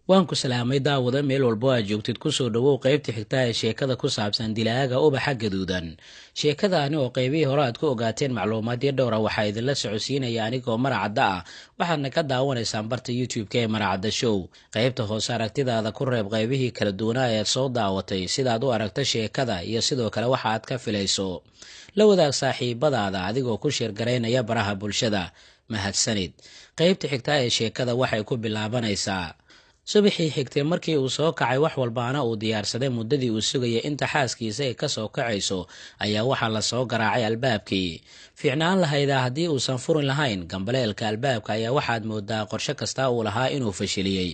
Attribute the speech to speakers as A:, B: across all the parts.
A: waan ku salaamay daawada meel walbo aad joogtid kusoo dhawow qaybta xigta ee sheekada ku saabsan dilaaga ubaxa gaduudan. sheekadaani oo qaybihii hore aad ku ogaateen macluumaadyo dhowra waxaa idinla socodsiinaya anigoo maracadda ah. waxaadna ka daawanaysaan barta youtube-ka ee maracadda show. qaybta hoose aragtidaada ku reeb qaybihii kala duwanaa eed soo daawatay sidaad u aragta sheekada iyo sidoo kale waxa aad ka filayso. la wadaag saaxiibadaada adigoo ku sheergaraynaya baraha bulshada. mahadsanid. qaybta xigta ee sheekada waxay ku bilaabanaysaa subaxii xigtay markii uu soo kacay wax walbaana uu diyaarsaday muddadii uu sugayay inta xaaskiisa ay ka soo kacayso ayaa waxaa la soo garaacay albaabkii. fiicnaan lahaydaa haddii uusan furin lahayn gambaleelka albaabka ayaa waxaad moodaa qorshe kasta uu lahaa inuu fashiliyey.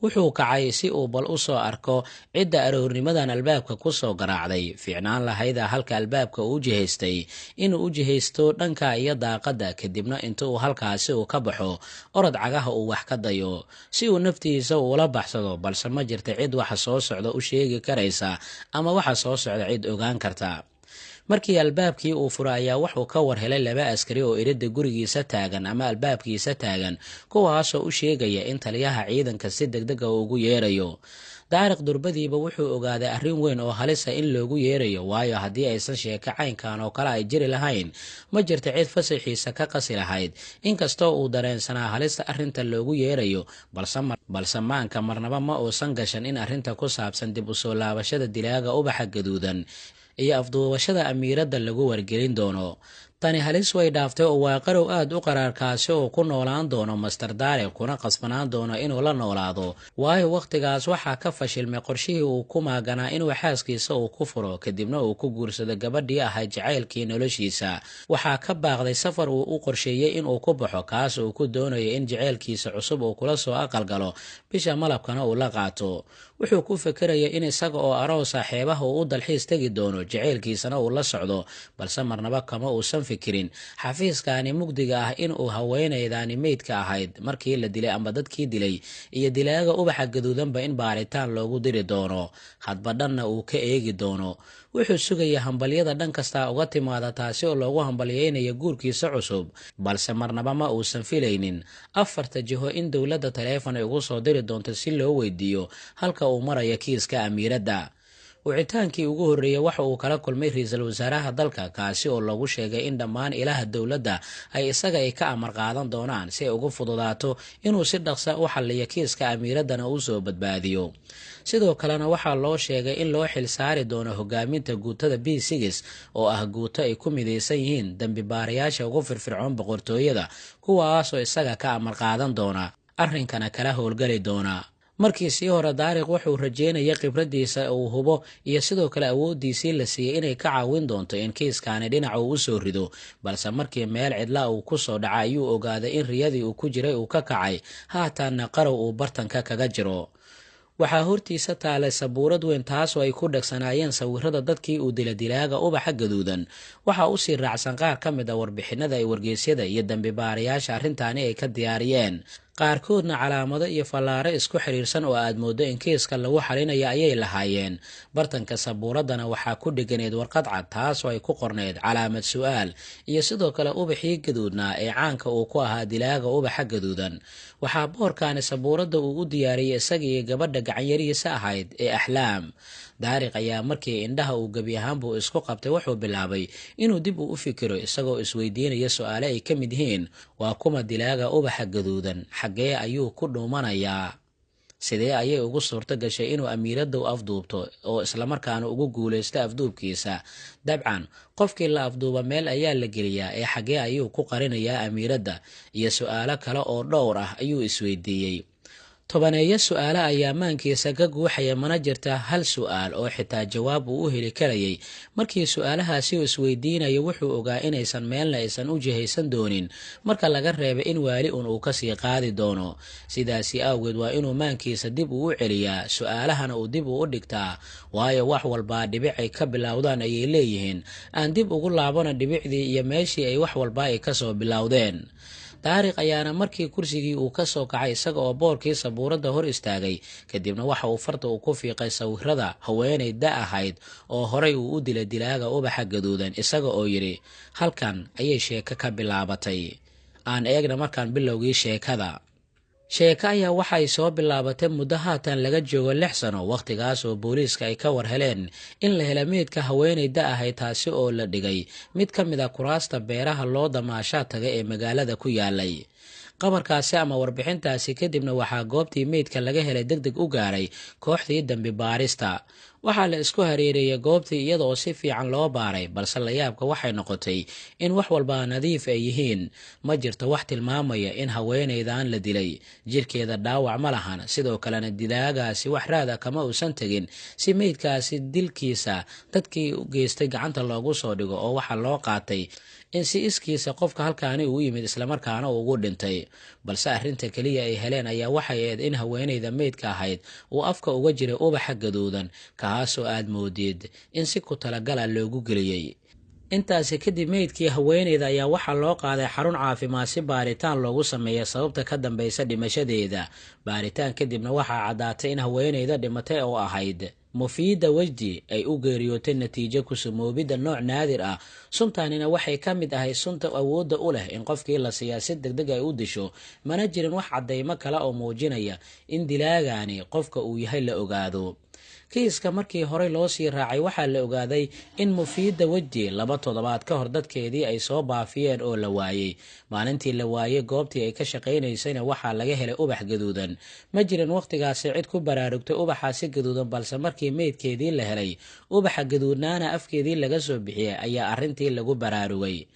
A: wuxuu kacay si uu bal u soo arko cidda aroornimadan albaabka ku soo garaacday. fiicnaan lahayda halka albaabka uu jihaystay inuu u jihaysto dhanka iyo daaqadda, kadibna inta uu halkaasi uu ka baxo orod cagaha uu wax ka dayo si uu naftiisa uula baxsado, balse ma jirta cid waxa soo socda u sheegi karaysa ama waxa soo socda cid ogaan karta. markii albaabkii uu fura ayaa wuxuu ka war helay 2 askari oo iridda gurigiisa taagan ama albaabkiisa taagan, kuwaasoo u sheegaya in taliyaha ciidanka si degdega ugu yeerayo. daariq durbadiiba wuxuu ogaaday arrin weyn oo halisa in loogu yeerayo, waayo haddii aysan sheeko caynkan oo kale ay jiri lahayn ma jirta cid fasaxiisa ka qasi lahayd. inkastoo uu dareensanaa halista arrinta loogu yeerayo, balse maanka marnaba ma uusan gashan in arrinta ku saabsan dib u soo laabashada dilaaga ubaxa gaduudan iyo afduubashada amiiradda lagu wargelin doono. tani halis way dhaaftay oo waa qarow aad u qaraarkaasi oo ku noolaan doono master daariq, kuna qasbanaan doono inuu la noolaado, waayo wakhtigaas waxaa ka fashilmay qorshihii uu ku maaganaa inuu xaaskiisa uu ku furo kadibna uu ku guursado gabadhii ahayd jacaylkii noloshiisa. waxaa ka baaqday safar uu u qorsheeyey inuu ku baxo, kaas uu ku doonayo in jacaylkiisa cusub uu kula soo aqalgalo bisha malabkana uu la qaato. wuxuu ku fekeraya in isaga oo aroos saaxiibaha uu u dalxiis tegi doono, jacaylkiisana uu la socdo, balse marnaba kama uusan fikirin xafiiskaani mugdiga ah in uu haweenaydaani meydka ahayd markii la dilay amba dadkii dilay iyo dilaaga ubaxa gaduudanba in baaritaan loogu diri doono, hadba dhanna uu ka eegi doono. wuxuu sugaya hambalyada dhan kasta uga timaada, taasi oo loogu hambalyeynayo guurkiisa cusub, balse marnaba ma uusan filaynin 4 jiho in dowladda taleefon ay ugu soo diri doonto si loo weydiiyo halka uu marayo kiiska amiiradda. wicitaankii ugu horreeyey waxa uu kala kulmay ra-iisul wasaaraha dalka, kaasi oo lagu sheegay in dhammaan ilaha dowladda ay isaga ka amar qaadan doonaan si ay ugu fududaato inuu si dhaqsa u xalliyo kiiska amiiraddana uu soo badbaadiyo. sidoo kalena waxaa loo sheegay in loo xil saari doono hogaaminta guutada B6 oo ah guuto ay ku midaysan yihiin dambi baarayaasha ugu firfircoon boqortooyada, kuwaasoo isaga ka amar qaadan doona arrinkana kala howlgali doona. markii sii hore daariq wuxuu rajeynayay khibradiisa uu hubo iyo sidoo kale awoodiisii la siiyey inay ka caawin doonto in kiiskaani dhinaca uu u soo rido, balse markii meel cidla uu ku soo dhacay ayuu ogaaday in riyadii uu ku jiray uu ka kacay, haatanna qarow uu bartanka kaga jiro. waxaa hortiisa taalay sabuurad weyn taasoo ay ku dhagsanaayeen sawirada dadkii uu dila dilaaga ubaxa gaduudan. waxaa usii raacsan qaar ka mid a warbixinada ay wargeysyada iyo dambi baarayaasha arrintaani ay ka diyaariyeen, qaarkoodna calaamado iyo fallaare isku xiriirsan oo aad mooddo in kiiska lagu xalinayo ayay lahaayeen. bartanka sabuuraddana waxaa ku dheganeed warqad cad taasoo ay ku qorneyd calaamad su'aal iyo sidoo kale ubaxii gaduudnaa ee caanka uu ku ahaa dilaaga ubaxa gaduudan. waxaa boorkaani sabuuradda uu u diyaariyey isaga iyo gabadha gacanyarihiisa ahayd ee axlaam. daariq ayaa markii indhaha uu gebi ahaanbuu isku qabtay wuxuu bilaabay inuu dib u fikiro, isagoo isweydiinaya su'aale ay ka mid yihiin waa kuma dilaaga ubaxa gaduudan, xaggee ayuu ku dhuumanayaa, sidee ayay ugu suurto gashay inuu amiiradda u afduubto oo islamarkaana ugu guulaysto afduubkiisa. dabcan qofkii la afduuba meel ayaa la geliyaa, ee xaggee ayuu ku qarinayaa amiiradda, iyo su'aalo kale oo dhowr ah ayuu isweydiiyey. 10 su'aalo ayaa maankiisa ka guuxaya, mana jirta hal su'aal oo xitaa jawaab uu u heli karayay. markii su'aalahaasi uu isweydiinayo wuxuu ogaa inaysan meelna aysan u jihaysan doonin marka laga reebay in waali uu kasii qaadi doono. sidaasi awgeed waa inuu maankiisa dib uu u celiyaa, su'aalahana uu dib uu u dhigtaa, waayo wax walbaa dhibic ay ka bilowdaan ayay leeyihiin. aan dib ugu laabana dhibicdii iyo meeshii ay wax walba ay kasoo bilowdeen. daariq ayaana markii kursigii uu ka soo kacay isaga oo boorkii sabuuradda hor istaagay, kadibna waxa uu farta uu ku fiiqay sawirada haweenay da ahayd oo horay uu u dilay dilaaga ubaxa gaduudan, isaga oo yidhi halkan ayay sheeko ka bilaabatay. aan eegna markaan bilowgii sheekada. sheeko ayaa waxay soo bilaabatay muddo haatan laga joogo 6 sano wakhtigaas oo booliiska ay ka war heleen in la hela meydka haweeneyda ahayd taasi oo la dhigay mid ka mid ah kuraasta beeraha loo damaashaa taga ee magaalada ku yaalay. qabarkaasi ama warbixintaasi kadibna waxaa goobtii meydka laga helay degdeg u gaaray kooxdii dambi baarista. waxaa la isku hareereeyay goobtii iyada oo si fiican loo baaray, balse la yaabka waxay noqotay in wax walba nadiif ay yihiin. ma jirto wax tilmaamaya in haweeneydan la dilay, jirkeeda dhaawac ma lahan, sidoo kalena dilaagaasi wax raada kama uusan tegin si meydkaasi dilkiisa dadkii u geystay gacanta loogu soo dhigo, oo waxaa loo qaatay in si iskiisa qofka halkaani uu yimid islamarkaana ugu dhintay. balse arrinta keliya ay heleen ayaa waxay ahayd in haweeneyda meydka ahayd uu afka uga jiray ubaxa gaduudan, kaasoo aad moodeed in si ku talagala loogu geliyey. intaasi kadib meydkii haweeneyda ayaa waxaa loo qaaday xarun caafimaad si baaritaan loogu sameeya sababta ka dambaysa dhimashadeeda. baaritaan kadibna waxaa caddaatay in haweeneyda dhimatay oo ahayd mufiida wajdi ay u geeriyootay natiijo ku sumoobidda nooc naadir ah. suntaanina waxay ka mid ahay sunta awoodda u leh in qofkii la siiyaa si degdeg ay u disho, mana jirin wax caddaymo kale oo muujinaya in dilaagaani qofka uu yahay la ogaado. kiiska markii horey loo sii raacay waxaa la ogaaday in mufiida wajdi 2 toddobaad ka hor dadkeedii ay soo baafiyeen oo la waayey. maalintii la waayey goobtii ay ka shaqaynaysayna waxaa laga helay ubax gaduudan. ma jirin wakhtigaasi cid ku baraarugtay ubaxaasi gaduudan, balse markii meydkeedii la helay ubaxa gaduudnaana afkeedii laga soo bixiyey ayaa arrintii lagu baraarugay.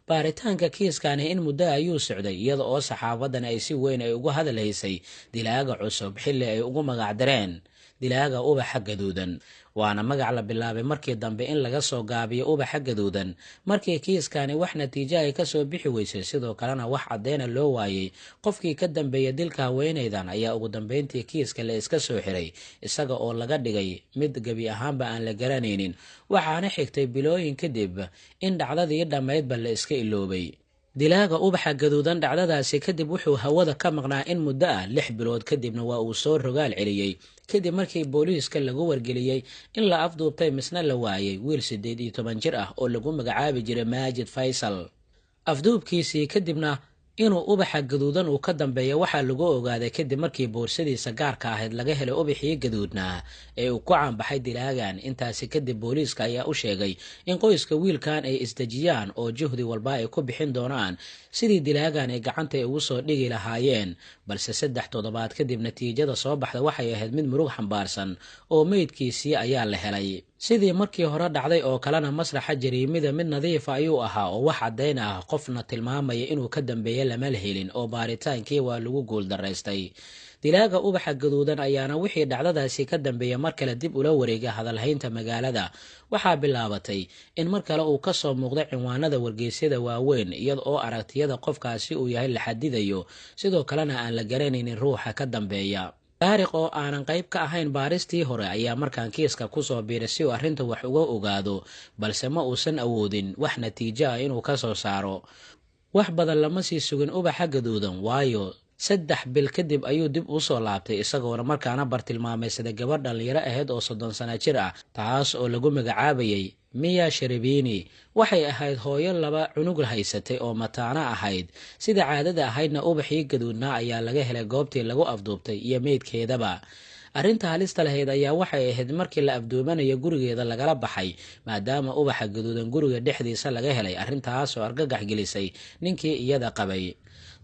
A: baaritaanka kiiskani in muddo ayuu socday iyada oo saxaafadan ay si weyn ay ugu hadal haysay dilaaga cusub xilli ay ugu magacdareen dilaaga ubaxa gaduudan. waana magac la bilaabay markii dambe in laga soo gaabiyo ubaxa gaduudan markii kiiskani wax natiijo ay kasoo bixi weysay, sidoo kalena wax cadeyna loo waayey qofkii ka dambeeya dilka haweeneydan ayaa ugu dambeyntii kiiska la iska soo xiray isaga oo laga dhigay mid gebi ahaanba aan la garanaynin. waxaana xigtay bilooyin kadib in dhacdadii dhammaydba la iska iloobay. dilaaga ubaxa gaduudan dhacdadaasi kadib wuxuu hawada ka maqnaa in muddo ah 6 bilood kadibna waa uu soo rogaal celiyey kadib markii booliiska lagu wargeliyey in la afduubtay misna la waayey wiil 18 jir ah oo lagu magacaabi jiray Maajid Faysal. afduubkiisii kadibna inuu ubaxa gaduudan uu ka dambeeyo waxaa lagu ogaaday kadib markii boorsadiisa gaarka ahayd laga helay ubaxii gaduudnaa ee uu ku caanbaxay dilaagan. intaasi kadib booliiska ayaa u sheegay in qoyska wiilkan ay isdejiyaan oo juhdi walba ay ku bixin doonaan sidii dilaagan ay gacanta ugu soo dhigi lahaayeen. balse 3 toddobaad kadib natiijada soo baxda waxay ahayd mid murug xambaarsan oo meydkiisii ayaa la helay. sidii markii hore dhacday oo kalena masraxa jariimada mid nadiifa ayuu ahaa oo wax caddayn ah qofna tilmaamaya inuu ka dambeeya lama helin oo baaritaankii waa lagu guuldaraystay. dilaaga ubaxa gaduudan ayaana wixii dhacdadaasi ka dambeeya mar kale dib ula wareegay hadalhaynta magaalada. waxaa bilaabatay in mar kale uu kasoo muuqday cinwaanada wargeysyada waaweyn iyada oo aragtiyada qofkaasi uu yahay la xadidayo, sidoo kalena aan la garanaynin ruuxa ka dambeeya. taariikh oo aanan qayb ka ahayn baaristii hore ayaa markaan kiiska kusoo biiray si uu arrinta wax uga ogaado, balse ma uusan awoodin wax natiijo ah inuu ka soo saaro. wax badan lama sii sugin ubaxa gaduudan, waayo 3 bil kadib ayuu dib u soo laabtay isagoona markaana bartilmaameysada gabadh dhalinyaro ahayd oo 30 sano jir ah taas oo lagu magacaabayay Mia Sharibini. waxay ahayd hooyo 2 cunug haysatay oo mataana ahayd. sida caadada ahaydna ubaxii gaduudnaa ayaa laga helay goobtii lagu afduubtay iyo meydkeedaba. arrinta halista lahayd ayaa waxay ahayd markii la afduubanayo gurigeeda lagala baxay maadaama ubaxa gaduudan guriga dhexdiisa laga helay, arrintaas oo argagax gelisay ninkii iyada qabay.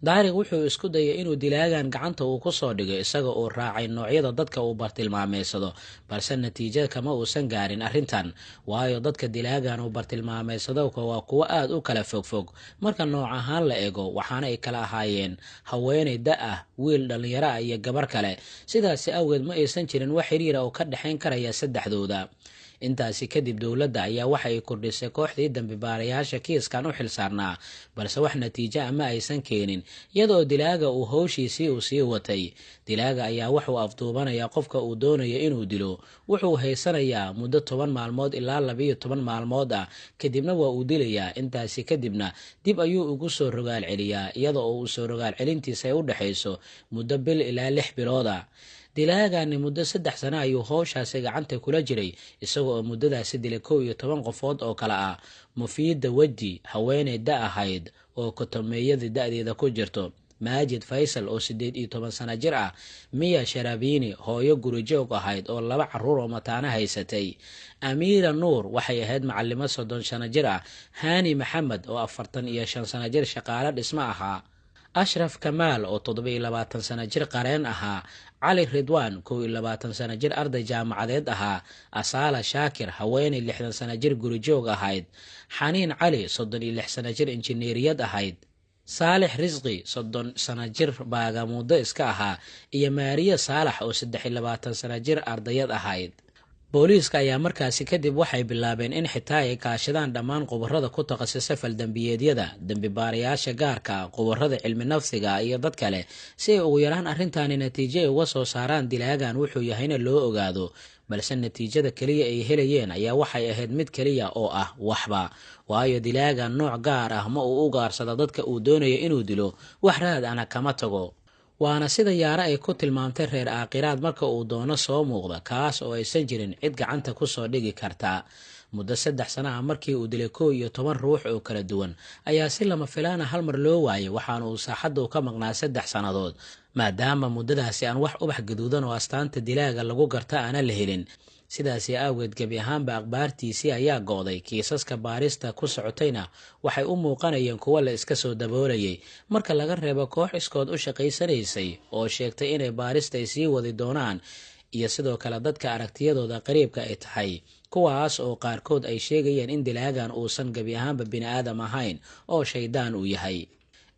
A: daariq wuxuu isku dayay inuu dilaagan gacanta uu ku soo dhigo isaga oo raacay noocyada dadka uu bartilmaameysado, balse natiijada kama uusan gaarin arrintan, waayo dadka dilaagan uu bartilmaameysado waa kuwo aad u kala fogfog marka nooc ahaan la eego, waxaana ay kala ahaayeen haweeney da ah, wiil dhalinyaro ah iyo gabar kale. sidaasi awgeed ma aysan jirin wax xiriir ah oo ka dhexayn karaya saddexdooda. intaasi kadib dowladda ayaa waxa ay kordhisay kooxdii dambi baarayaasha kiiskan u xilsaarnaa, balse wax natiijo ama aysan keenin iyadoo dilaaga uu howshiisii uu sii watay. dilaaga ayaa wuxuu afduubanayaa qofka uu doonayo inuu dilo, wuxuu haysanayaa muddo 10 maalmood ilaa 12 maalmood ah, kadibna waa uu dilayaa. intaasi kadibna dib ayuu ugu soo rogaal celiyaa iyadoo uu soo rogaal celintiisa ay u dhaxayso muddo 1 ilaa 6 bilood ah. dilaagani muddo 3 sano ayuu howshaasi gacanta kula jiray isagoo oo muddadaasi dilay 11 qofood oo kale ah. mufiida wajdi haweeney da ahayd oo kotomeeyada da'deeda ku jirto, maajid faysal oo 18 sano jir ah, miya sharabini hooyo gurijoog ahayd oo 2 carruur oo mataana haysatay, amiira nuur waxay ahayd macalimo 30 sano jir ah, hani maxamed oo 45 sano jir shaqaale dhismo ahaa, ashraf kamaal oo 27 sano jir qareen ahaa, cali ridwaan 21 sano jir arday jaamacadeed ahaa, asaala shaakir haweeney 60 sano jir gurijoog ahayd, xaniin cali 36 sano jir injineeriyad ahayd, saalix risqi 30 sano jir baagamuudo iska ahaa, iyo maariya saalax oo 23 sano jir ardayad ahayd. booliiska ayaa markaasi kadib waxay bilaabeen in xitaa ay kaashadaan dhammaan qubarada ku takhasusay faldambiyeedyada, dembibaarayaasha gaarka, qubarada cilmi nafsiga iyo dad kale, si ay ugu yaraan arrintaani natiijo ay uga soo saaraan dilaagan wuxuu yahayna loo ogaado. balse natiijada keliya ay helayeen ayaa waxay ahayd mid keliya oo ah waxba, waayo dilaagan nooc gaar ah ma uu u gaarsado dadka uu doonayo inuu dilo, wax raad ana kama tago. waana sida yaara ay ku tilmaamtay reer aakhiraad marka uu doono soo muuqda, kaas oo aysan jirin cid gacanta ku soo dhigi karta. muddo 3 sano ah markii uu dilay 11 ruux oo kala duwan ayaa si lama filaana hal mar loo waayay, waxaana uu saaxadda ka maqnaa 3 sannadood, maadaama muddadaasi aan wax ubax gaduudan oo astaanta dilaaga lagu garta aana la helin. sidaasi awgeed gebi ahaanba akhbaartiisii ayaa go'day, kiisaska baarista ku socotayna waxay u muuqanayeen kuwo la iska soo daboolayay, marka laga reebo koox iskood u shaqaysanaysay oo sheegtay inay baarista ay sii wadi doonaan, iyo sidoo kale dadka aragtiyadooda qariibka ay tahay, kuwaas oo qaarkood ay sheegayeen in dilaagan uusan gebi ahaanba bini'aadam ahayn oo shaydaan uu yahay.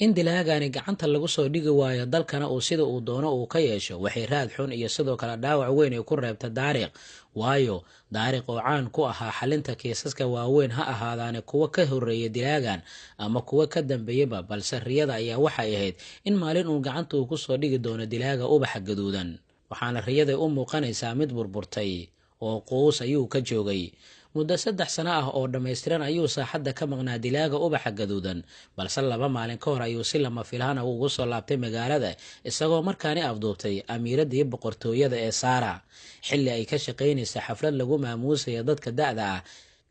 A: in dilaagani gacanta lagu soo dhigi waayo dalkana uu sida uu doono uu ka yeesho waxay raad xun iyo sidoo kale dhaawac weyn ay ku reebta daariq, waayo daariq oo caan ku ahaa xalinta kiisaska waaweyn ha ahaadaane kuwa ka horreeya dilaagan ama kuwa ka dambeeyaba, balse riyada ayaa waxay ahayd in maalin uu gacanta uu ku soo dhigi doono dilaaga ubaxa gaduudan, waxaana riyaday u muuqanaysaa mid burburtay oo quus ayuu ka joogay. muddo 3 sano ah oo dhammaystiran ayuu saaxadda ka maqnaa dilaaga ubaxa gaduudan, balse 2 maalin ka hor ayuu si lama filaan ah ugu soo laabtay magaalada, isagoo markaani afduubtay amiiradii boqortooyada ee saara, xilli ay ka shaqaynaysa xaflad lagu maamuusaya dadka da'da ah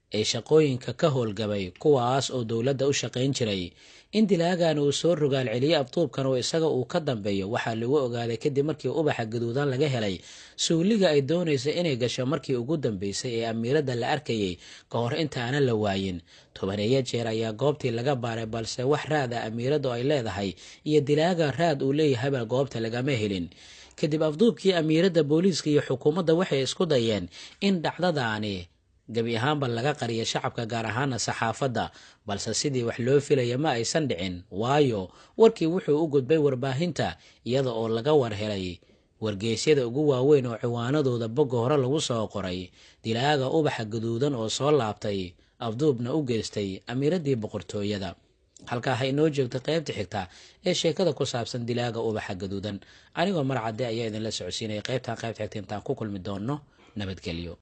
A: ee shaqooyinka ka howlgabay, kuwaas oo dowladda u shaqayn jiray. in dilaagan uu soo rogaal celiyey afduubkan oo isaga uu ka dambeeyo waxaa lagu ogaaday kadib markii ubaxa gaduudan laga helay suuliga ay doonaysa inay gasho markii ugu dambeysay ee amiiradda la arkayay ka hor inta aanan la waayin. 10 jeer ayaa goobtii laga baaray, balse wax raad ah amiiraddu ay leedahay iyo dilaaga raad uu leeyahayba goobta lagama helin. kadib afduubkii amiiradda, booliiska iyo xukuumadda waxay isku dayeen in dhacdadaani gebi ahaanba laga qariyo shacabka, gaar ahaana saxaafadda, balse sidii wax loo filaya ma aysan dhicin, waayo warkii wuxuu u gudbay warbaahinta iyada oo laga war helay wargeysyada ugu waaweyn oo ciwaanadooda bogga hore lagu soo qoray dilaaga ubaxa gaduudan oo soo laabtay, afduubna u geystay amiiradii boqortooyada. halkaa ha inoo joogta qaybta xigta ee sheekada ku saabsan dilaaga ubaxa gaduudan. anigoo marcade ayaa idinla socodsiinaya qaybta xigta intaan ku kulmi doono. nabadgelyo.